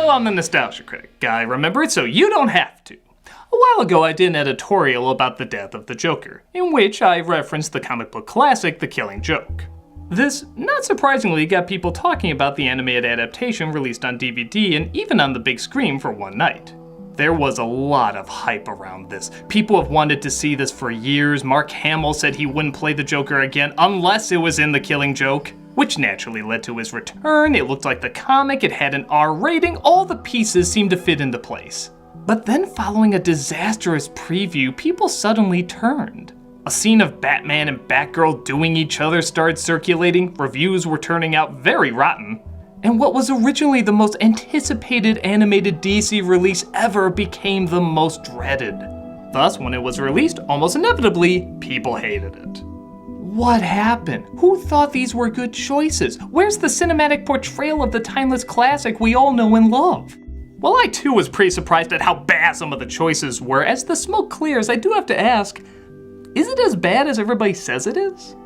Hello, I'm the Nostalgia Critic. Guy, remember it so you don't have to. A while ago, I did an editorial about the death of the Joker, in which I referenced the comic book classic, The Killing Joke. This, not surprisingly, got people talking about the animated adaptation released on DVD and even on the big screen for one night. There was a lot of hype around this. People have wanted to see this for years. Mark Hamill said he wouldn't play the Joker again unless it was in The Killing Joke, which naturally led to his return. It looked like the comic, it had an R rating, all the pieces seemed to fit into place. But then following a disastrous preview, people suddenly turned. A scene of Batman and Batgirl doing each other started circulating, reviews were turning out very rotten, and what was originally the most anticipated animated DC release ever became the most dreaded. Thus, when it was released, almost inevitably, people hated it. What happened? Who thought these were good choices? Where's the cinematic portrayal of the timeless classic we all know and love? Well, I too was pretty surprised at how bad some of the choices were. As the smoke clears, I do have to ask, is it as bad as everybody says it is?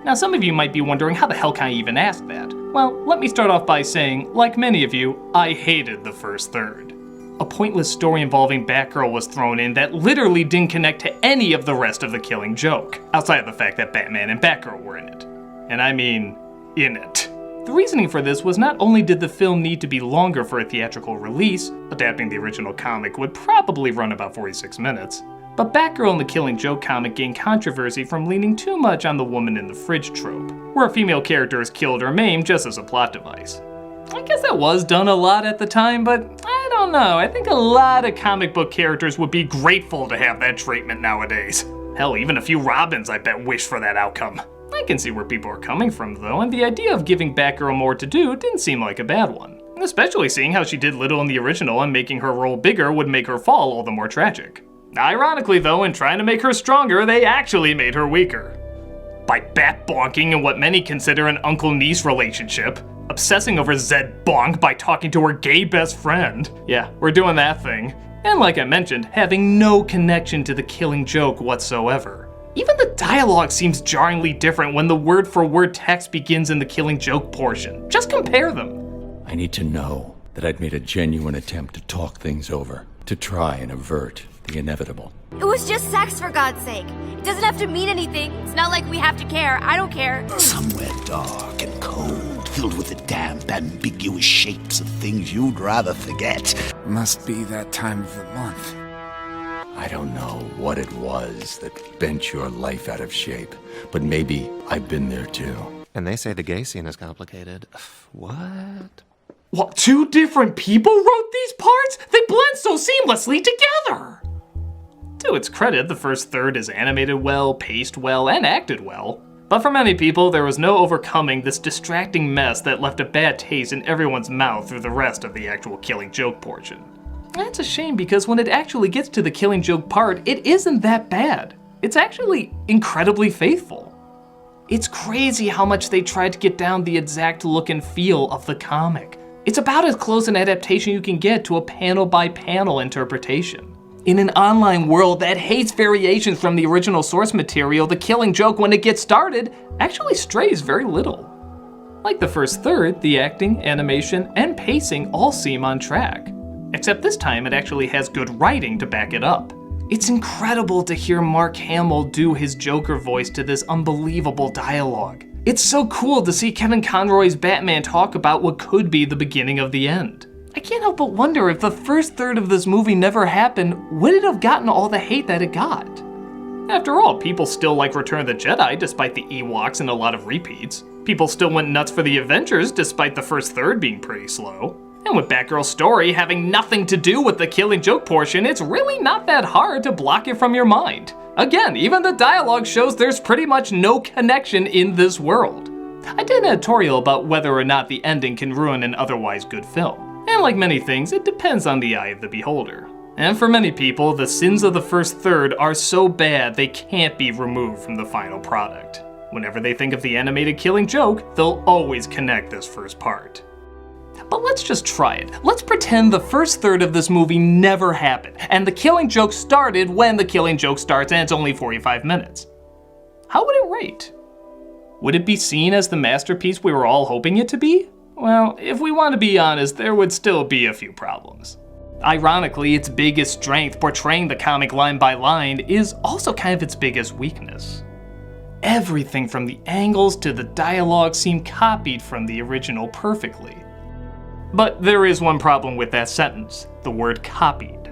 Now, some of you might be wondering, how the hell can I even ask that? Well, let me start off by saying, like many of you, I hated the first third. A pointless story involving Batgirl was thrown in that literally didn't connect to any of the rest of The Killing Joke, outside of the fact that Batman and Batgirl were in it. And I mean, in it. The reasoning for this was not only did the film need to be longer for a theatrical release, adapting the original comic would probably run about 46 minutes, but Batgirl in the Killing Joke comic gained controversy from leaning too much on the woman in the fridge trope, where a female character is killed or maimed just as a plot device. I guess that was done a lot at the time, but I don't know, I think a lot of comic book characters would be grateful to have that treatment nowadays. Hell, even a few Robins I bet wish for that outcome. I can see where people are coming from though, and the idea of giving Batgirl more to do didn't seem like a bad one. Especially seeing how she did little in the original and making her role bigger would make her fall all the more tragic. Ironically though, in trying to make her stronger, they actually made her weaker. By bat-bonking in what many consider an uncle-niece relationship, obsessing over Zed Bonk by talking to her gay best friend. Yeah, we're doing that thing. And like I mentioned, having no connection to the Killing Joke whatsoever. Even the dialogue seems jarringly different when the word-for-word text begins in the Killing Joke portion. Just compare them. I need to know that I'd made a genuine attempt to talk things over, to try and avert the inevitable. It was just sex, for God's sake. It doesn't have to mean anything. It's not like we have to care. I don't care. Somewhere dark and cold, filled with the damp, ambiguous shapes of things you'd rather forget. Must be that time of the month. I don't know what it was that bent your life out of shape, but maybe I've been there too. And they say the gay scene is complicated. What? What, two different people wrote these parts? They blend so seamlessly together! To its credit, the first third is animated well, paced well, and acted well. But for many people, there was no overcoming this distracting mess that left a bad taste in everyone's mouth through the rest of the actual Killing Joke portion. That's a shame because when it actually gets to the Killing Joke part, it isn't that bad. It's actually incredibly faithful. It's crazy how much they tried to get down the exact look and feel of the comic. It's about as close an adaptation you can get to a panel-by-panel interpretation. In an online world that hates variations from the original source material, the Killing Joke, when it gets started, actually strays very little. Like the first third, the acting, animation, and pacing all seem on track. Except this time it actually has good writing to back it up. It's incredible to hear Mark Hamill do his Joker voice to this unbelievable dialogue. It's so cool to see Kevin Conroy's Batman talk about what could be the beginning of the end. I can't help but wonder if the first third of this movie never happened, would it have gotten all the hate that it got? After all, people still like Return of the Jedi despite the Ewoks and a lot of repeats. People still went nuts for the Avengers despite the first third being pretty slow. And with Batgirl's story having nothing to do with the Killing Joke portion, it's really not that hard to block it from your mind. Again, even the dialogue shows there's pretty much no connection in this world. I did an editorial about whether or not the ending can ruin an otherwise good film. And like many things, it depends on the eye of the beholder. And for many people, the sins of the first third are so bad they can't be removed from the final product. Whenever they think of the animated Killing Joke, they'll always connect this first part. But let's just try it. Let's pretend the first third of this movie never happened, and the Killing Joke started when the Killing Joke starts and it's only 45 minutes. How would it rate? Would it be seen as the masterpiece we were all hoping it to be? Well, if we want to be honest, there would still be a few problems. Ironically, its biggest strength, portraying the comic line by line, is also kind of its biggest weakness. Everything from the angles to the dialogue seem copied from the original perfectly. But there is one problem with that sentence, the word copied.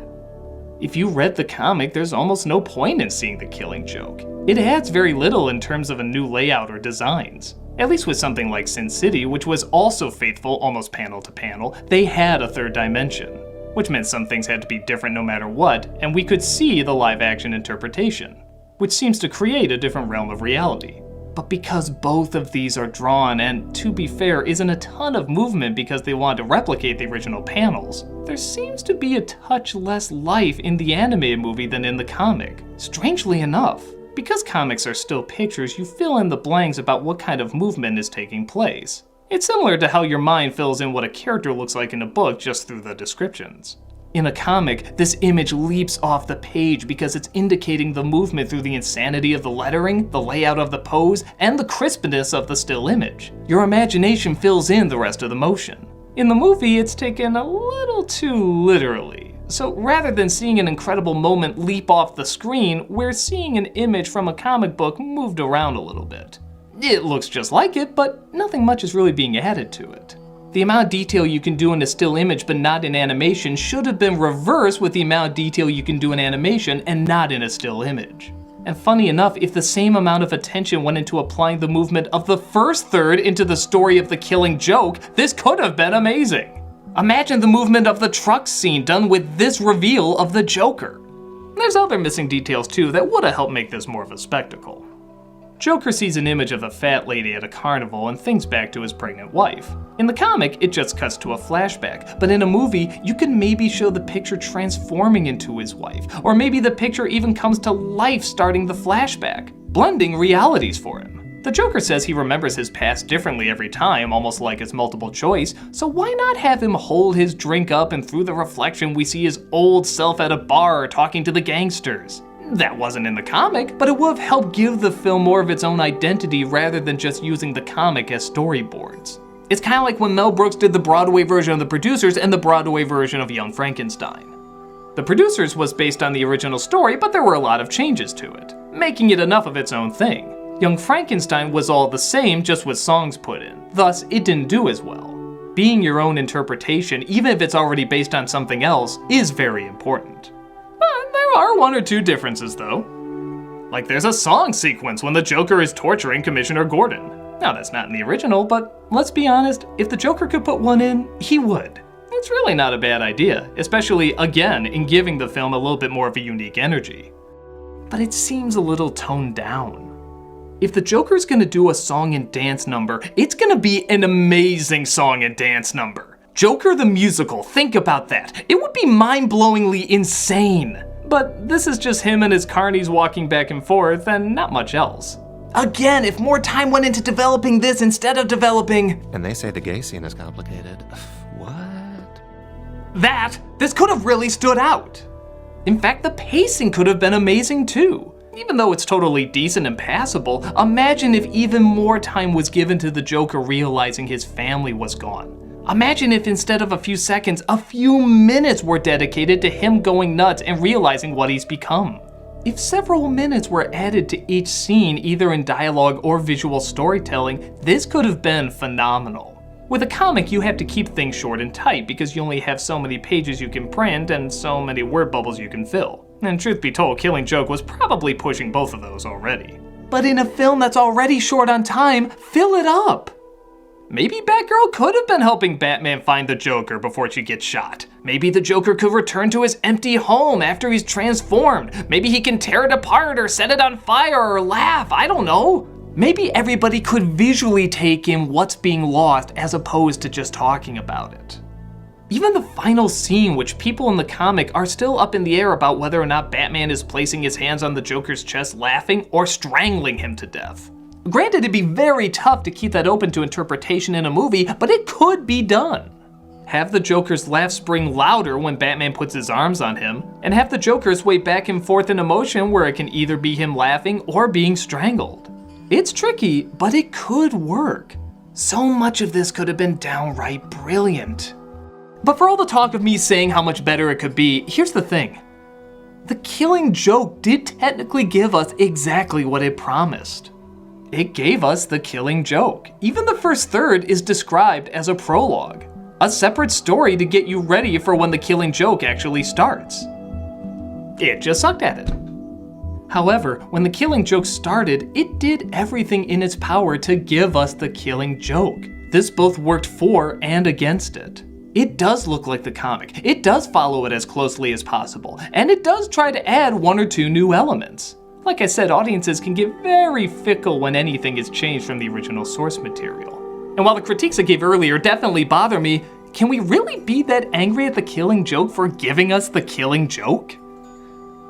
If you read the comic, there's almost no point in seeing the Killing Joke. It adds very little in terms of a new layout or designs. At least with something like Sin City, which was also faithful almost panel to panel, they had a third dimension, which meant some things had to be different no matter what, and we could see the live-action interpretation, which seems to create a different realm of reality. But because both of these are drawn, and to be fair, isn't a ton of movement because they wanted to replicate the original panels, there seems to be a touch less life in the animated movie than in the comic. Strangely enough, because comics are still pictures, you fill in the blanks about what kind of movement is taking place. It's similar to how your mind fills in what a character looks like in a book just through the descriptions. In a comic, this image leaps off the page because it's indicating the movement through the insanity of the lettering, the layout of the pose, and the crispness of the still image. Your imagination fills in the rest of the motion. In the movie, it's taken a little too literally. So rather than seeing an incredible moment leap off the screen, we're seeing an image from a comic book moved around a little bit. It looks just like it, but nothing much is really being added to it. The amount of detail you can do in a still image but not in animation should have been reversed with the amount of detail you can do in animation and not in a still image. And funny enough, if the same amount of attention went into applying the movement of the first third into the story of the Killing Joke, this could have been amazing. Imagine the movement of the truck scene done with this reveal of the Joker. There's other missing details too that would have helped make this more of a spectacle. Joker sees an image of a fat lady at a carnival and thinks back to his pregnant wife. In the comic, it just cuts to a flashback, but in a movie, you can maybe show the picture transforming into his wife, or maybe the picture even comes to life starting the flashback, blending realities for him. The Joker says he remembers his past differently every time, almost like it's multiple choice, so why not have him hold his drink up and through the reflection we see his old self at a bar talking to the gangsters? That wasn't in the comic, but it would have helped give the film more of its own identity rather than just using the comic as storyboards. It's kind of like when Mel Brooks did the Broadway version of The Producers and the Broadway version of Young Frankenstein. The Producers was based on the original story, but there were a lot of changes to it, making it enough of its own thing. Young Frankenstein was all the same, just with songs put in, thus it didn't do as well. Being your own interpretation, even if it's already based on something else, is very important. But there are one or two differences though. Like there's a song sequence when the Joker is torturing Commissioner Gordon. Now that's not in the original, but let's be honest, if the Joker could put one in, he would. It's really not a bad idea, especially, again, in giving the film a little bit more of a unique energy. But it seems a little toned down. If the Joker's gonna do a song and dance number, it's gonna be an amazing song and dance number. Joker the musical, think about that. It would be mind-blowingly insane. But this is just him and his carnies walking back and forth and not much else. Again, if more time went into developing this instead of developing... And they say the gay scene is complicated. What? This could have really stood out. In fact, the pacing could have been amazing too. Even though it's totally decent and passable, imagine if even more time was given to the Joker realizing his family was gone. Imagine if instead of a few seconds, a few minutes were dedicated to him going nuts and realizing what he's become. If several minutes were added to each scene, either in dialogue or visual storytelling, this could have been phenomenal. With a comic, you have to keep things short and tight because you only have so many pages you can print and so many word bubbles you can fill. And truth be told, Killing Joke was probably pushing both of those already. But in a film that's already short on time, fill it up. Maybe Batgirl could have been helping Batman find the Joker before she gets shot. Maybe the Joker could return to his empty home after he's transformed. Maybe he can tear it apart or set it on fire or laugh, I don't know. Maybe everybody could visually take in what's being lost as opposed to just talking about it. Even the final scene, which people in the comic are still up in the air about whether or not Batman is placing his hands on the Joker's chest laughing or strangling him to death. Granted, it'd be very tough to keep that open to interpretation in a movie, but it could be done. Have the Joker's laugh spring louder when Batman puts his arms on him, and have the Joker sway back and forth in emotion where it can either be him laughing or being strangled. It's tricky, but it could work. So much of this could have been downright brilliant. But for all the talk of me saying how much better it could be, here's the thing. The Killing Joke did technically give us exactly what it promised. It gave us the Killing Joke. Even the first third is described as a prologue, a separate story to get you ready for when the Killing Joke actually starts. It just sucked at it. However, when the Killing Joke started, it did everything in its power to give us the Killing Joke. This both worked for and against it. It does look like the comic, it does follow it as closely as possible, and it does try to add one or two new elements. Like I said, audiences can get very fickle when anything is changed from the original source material. And while the critiques I gave earlier definitely bother me, can we really be that angry at the Killing Joke for giving us the Killing Joke?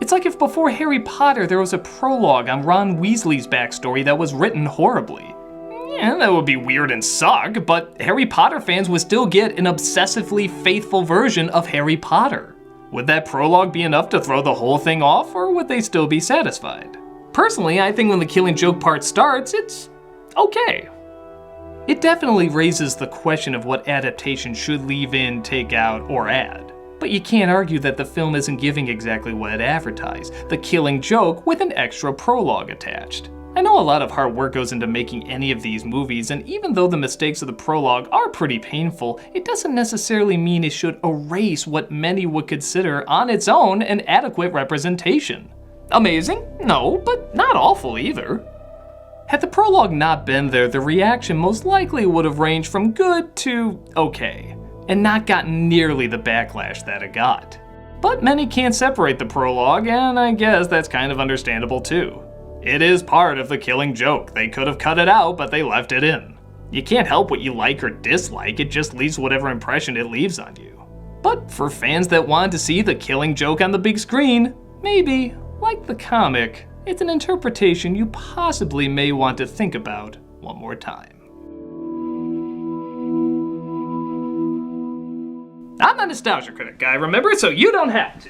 It's like if before Harry Potter there was a prologue on Ron Weasley's backstory that was written horribly. Yeah, that would be weird and suck, but Harry Potter fans would still get an obsessively faithful version of Harry Potter. Would that prologue be enough to throw the whole thing off, or would they still be satisfied? Personally, I think when the Killing Joke part starts, it's okay. It definitely raises the question of what adaptation should leave in, take out, or add. But you can't argue that the film isn't giving exactly what it advertised, the Killing Joke with an extra prologue attached. I know a lot of hard work goes into making any of these movies, and even though the mistakes of the prologue are pretty painful, it doesn't necessarily mean it should erase what many would consider on its own an adequate representation. Amazing? No, but not awful either. Had the prologue not been there, the reaction most likely would have ranged from good to okay, and not gotten nearly the backlash that it got. But many can't separate the prologue, and I guess that's kind of understandable too. It is part of the Killing Joke. They could have cut it out, but they left it in. You can't help what you like or dislike, it just leaves whatever impression it leaves on you. But for fans that want to see the Killing Joke on the big screen, maybe, like the comic, it's an interpretation you possibly may want to think about one more time. I'm a nostalgia critic guy, remember? So you don't have to.